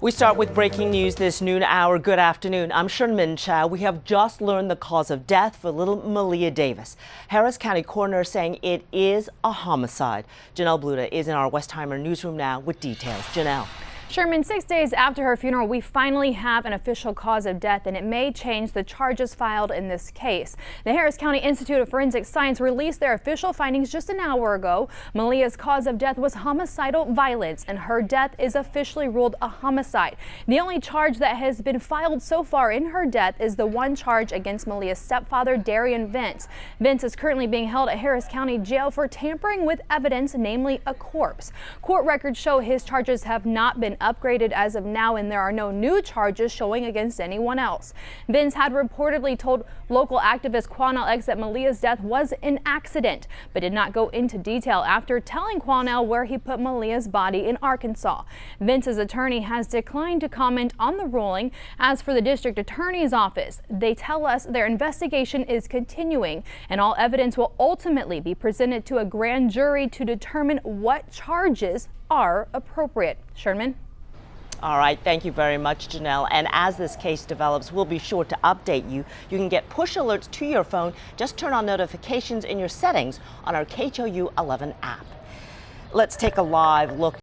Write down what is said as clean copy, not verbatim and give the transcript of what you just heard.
We start with breaking news this noon hour. Good afternoon. I'm Sherman Chow. We have just learned the cause of death for little Maleah Davis. Harris County coroner saying it is a homicide. Janelle Bluda is in our Westheimer newsroom now with details. Janelle. Sherman, 6 days after her funeral, we finally have an official cause of death, and it may change the charges filed in this case. The Harris County Institute of Forensic Science released their official findings just an hour ago. Maleah's cause of death was homicidal violence, and her death is officially ruled a homicide. The only charge that has been filed so far in her death is the one charge against Maleah's stepfather, Darian Vince. Vince is currently being held at Harris County Jail for tampering with evidence, namely a corpse. Court records show his charges have not been upgraded as of now, and there are no new charges showing against anyone else. Vince had reportedly told local activist Quanell X that Maleah's death was an accident, but did not go into detail after telling Quanell where he put Maleah's body in Arkansas. Vince's attorney has declined to comment on the ruling. As for the district attorney's office, they tell us their investigation is continuing, and all evidence will ultimately be presented to a grand jury to determine what charges are appropriate. Sherman? All right, thank you very much, Janelle. And as this case develops, we'll be sure to update you. You can get push alerts to your phone. Just turn on notifications in your settings on our KHOU 11 app. Let's take a live look